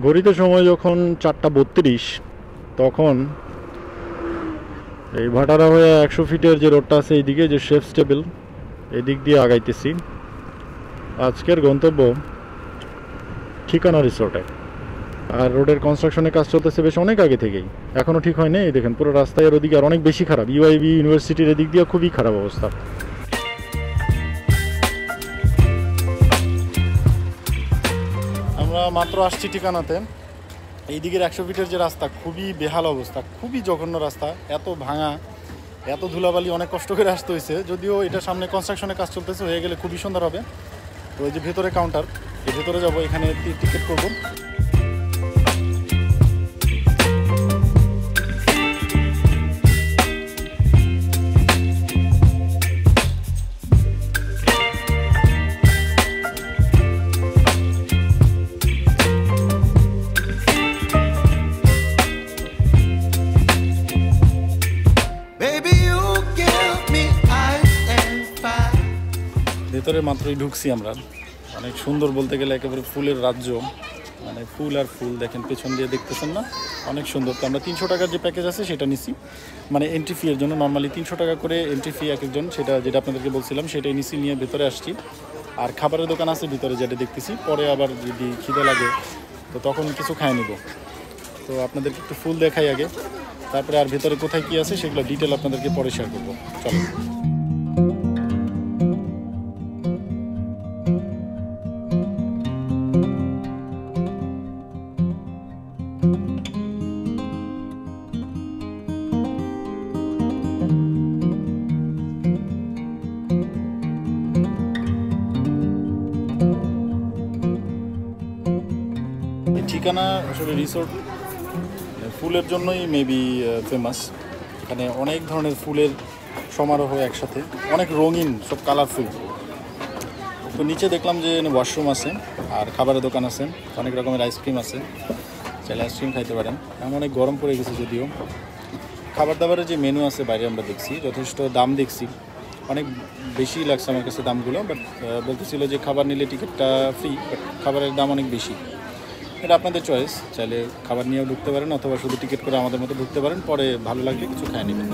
ঘড়িতে সময় যখন 4:32, তখন এই ভাটারা হয়ে 100 ফিটের যে রোডটা আছে এইদিকে, যে শেফস টেবিল, এদিক দিয়ে আগাইতেছি। আজকের গন্তব্য ঠিকানা রিসোর্টে। আর রোডের কনস্ট্রাকশনের কাজ চলতেছে বেশ অনেক আগে থেকেই, এখনও ঠিক হয়নি। এই দেখেন পুরো রাস্তায় এর ওদিকে আর অনেক বেশি খারাপ। ইউআইবি ইউনিভার্সিটির এদিক দিয়ে খুবই খারাপ অবস্থা। আমরা মাত্র আসছি ঠিকানাতে। এই দিকের 100 ফিটের যে রাস্তা, খুবই বেহাল অবস্থা, খুবই জঘন্য রাস্তা, এত ভাঙা, এত ধুলাবালি, অনেক কষ্ট করে আসতে হয়েছে। যদিও এটা সামনে কনস্ট্রাকশনের কাজ চলতেছে, হয়ে গেলে খুবই সুন্দর হবে। তো এই যে ভেতরে কাউন্টার, এই ভেতরে যাবো, এখানে টিকিট করবো। ভেতরে মাত্রই ঢুকছি আমরা। অনেক সুন্দর, বলতে গেলে একেবারে ফুলের রাজ্য, মানে ফুল আর ফুল। দেখেন পেছন দিয়ে, দেখতেছেন না, অনেক সুন্দর। তো আমরা 300 টাকার যে প্যাকেজ আছে সেটা নিছি, মানে এন্ট্রি ফি এর জন্য। নর্মালি 300 টাকা করে এন্ট্রি ফি এক একজন, সেটা যেটা আপনাদেরকে বলছিলাম সেটাই নিছি, নিয়ে ভেতরে আসছি। আর খাবারের দোকান আছে ভিতরে, যেটা দেখতেছি। পরে আবার যদি খিদে লাগে তো তখন কিছু খাই নিব। তো আপনাদেরকে একটু ফুল দেখাই আগে, তারপরে আর ভেতরে কোথায় কী আছে সেগুলো ডিটেল আপনাদেরকে পরে শেয়ার করবো। চলো। ঠিকানা আসলে রিসোর্ট ফুলের জন্যই মেবি ফেমাস। এখানে অনেক ধরনের ফুলের সমারোহ একসাথে, অনেক রঙিন, সব কালারফুল। তো নিচে দেখলাম যে ওয়াশরুম আছে, আর খাবারের দোকান আছে, অনেক রকমের আইসক্রিম আছে, চাইলে আইসক্রিম খাইতে পারেন। এখন অনেক গরম পড়ে গেছে যদিও। খাবার দাবারের যে মেনু আছে বাইরে আমরা দেখছি, যথেষ্ট দাম দেখছি, অনেক বেশি লাগছে আমার কাছে দামগুলো। বাট বলতেছিল যে খাবার নিলে টিকিটটা ফ্রি, বাট খাবারের দাম অনেক বেশি। এটা আপনাদের চয়েস, চাইলে খাবার নিয়েও ঢুকতে পারেন, অথবা শুধু টিকিট করে আমাদের মতো ঢুকতে পারেন, পরে ভালো লাগলে কিছু খায় নেবেন।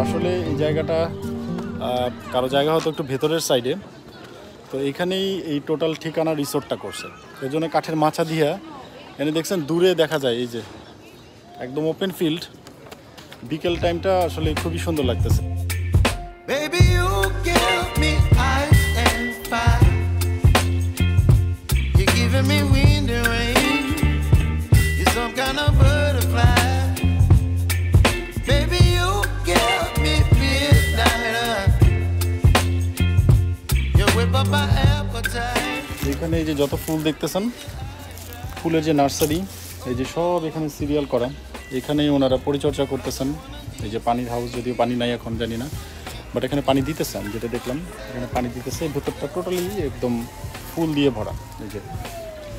আসলে এই জায়গাটা কারো জায়গা হয়তো একটু ভেতরের সাইডে, তো এইখানেই এই টোটাল ঠিকানা রিসোর্টটা করছে। এর জন্য কাঠের মাচা দিয়া এনে দেখছেন দূরে দেখা যায়, এই যে একদম ওপেন ফিল্ড। বিকেল টাইমটা আসলে খুবই সুন্দর লাগতেছে। এখানে এই যে যত ফুল দেখতেছেন, ফুলের যে নার্সারি, এই যে সব এখানে সিরিয়াল করা, এখানেই ওনারা পরিচর্যা করতেছেন। এই যে পানির হাউস, যদিও পানি নাই এখন, জানি না, বাট এখানে পানি দিতেছে, আমি যেটা দেখলাম এখানে পানি দিতেছে। ভেতরটা টোটালি একদম ফুল দিয়ে ভরা। এই যে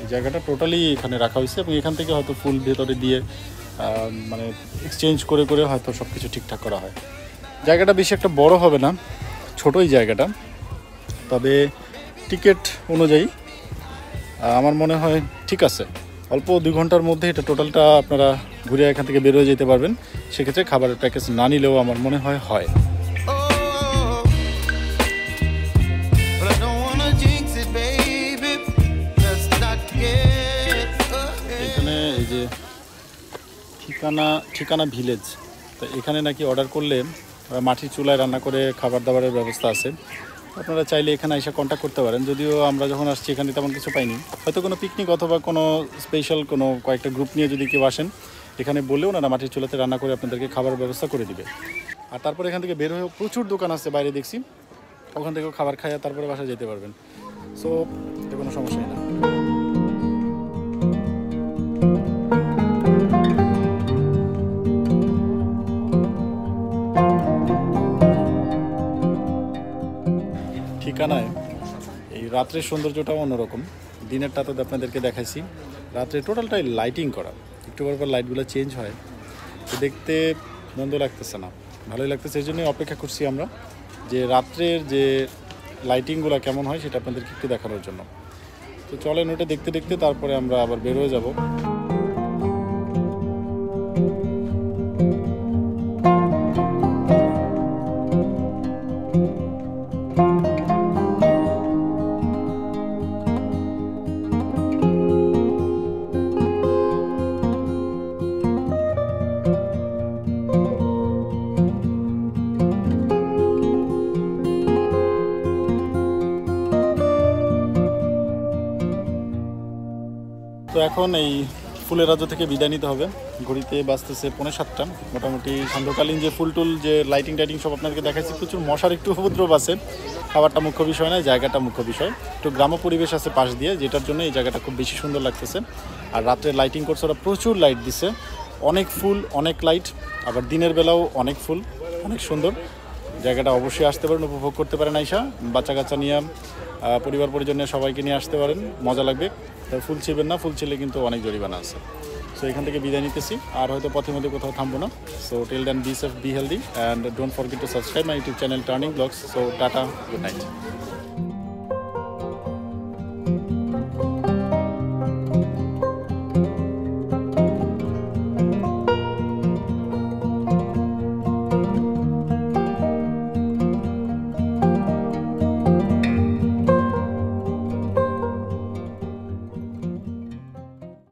এই জায়গাটা টোটালি এখানে রাখা হয়েছে, এবং এখান থেকে হয়তো ফুল ভেতরে দিয়ে মানে এক্সচেঞ্জ করে করে হয়তো সব কিছু ঠিকঠাক করা হয়। জায়গাটা বেশি একটা বড় হবে না, ছোটোই জায়গাটা, তবে টিকিট অনুযায়ী আমার মনে হয় ঠিক আছে। অল্প 2 ঘন্টার মধ্যে এটা টোটালটা আপনারা ঘুরে এখান থেকে বের হয়ে যেতে পারবেন। সেক্ষেত্রে খাবারের প্যাকেজ না নিলেও আমার মনে হয় হয়। এখানে এই যে ঠিকানা ভিলেজ, তো এখানে নাকি অর্ডার করলে মাটির চুলায় রান্না করে খাবার দাবারের ব্যবস্থা আছে। আপনারা চাইলে এখানে এসে কন্ট্যাক্ট করতে পারেন। যদিও আমরা যখন আসছি এখানে তেমন কিছু পাইনি, হয়তো কোনো পিকনিক অথবা কোনো স্পেশাল কোনো কয়েকটা গ্রুপ নিয়ে যদি কেউ আসেন, এখানে বললেও ওনারা মাটির চুলাতে রান্না করে আপনাদেরকে খাবার ব্যবস্থা করে দিবে। আর তারপরে এখান থেকে বের হয়ে প্রচুর দোকান আছে বাইরে দেখছি, ওখান থেকেও খাবার খাইয়া তারপরে বাসায় যেতে পারবেন। সো এটা কোনো সমস্যাই না। ঠিকানায় এই রাত্রের সৌন্দর্যটাও অন্যরকম। দিনেরটা তো আপনাদেরকে দেখাইছি, রাত্রে টোটালটাই লাইটিং করা, একটু পর লাইটগুলো চেঞ্জ হয়, তো দেখতে মন্দ লাগতেছে না, ভালোই লাগতেছে। এই জন্যই অপেক্ষা করছি আমরা যে রাত্রের যে লাইটিংগুলো কেমন হয় সেটা আপনাদেরকে একটু দেখানোর জন্য। তো চলেন ওটা দেখতে দেখতে তারপরে আমরা আবার বের হয়ে যাব। তো এখন এই ফুলের রাজ্য থেকে বিদায় নিতে হবে। ঘড়িতে বাজতেছে 6:45। মোটামুটি সান্ধ্যকালীন যে ফুল টুল যে লাইটিং টাইটিং সব আপনাদেরকে দেখাচ্ছি। প্রচুর মশার একটু উপদ্রব আছে, খাবারটা মুখ্য বিষয় নয়, জায়গাটা মুখ্য বিষয়। একটু গ্রাম্য পরিবেশ আছে পাশ দিয়ে, যেটার জন্য এই জায়গাটা খুব বেশি সুন্দর লাগতেছে। আর রাত্রে লাইটিং করছে ওরা, প্রচুর লাইট দিছে, অনেক ফুল, অনেক লাইট, আবার দিনের বেলাও অনেক ফুল, অনেক সুন্দর জায়গাটা। অবশ্যই আসতে পারেন, উপভোগ করতে পারেন। আইসা বাচ্চা কাচ্চা নিয়ে, পরিবার পরিজন নিয়ে সবাইকে নিয়ে আসতে পারেন, মজা লাগবে। ফুল ছিবেন না, ফুল ছিলে কিন্তু অনেক জরিমানা আছে। সো এখান থেকে বিদায় নিতেছি, আর হয়তো পথের মধ্যে কোথাও থামবো না। So till then be safe, be healthy, and don't forget to subscribe my YouTube channel turning vlogs. So tata, good night.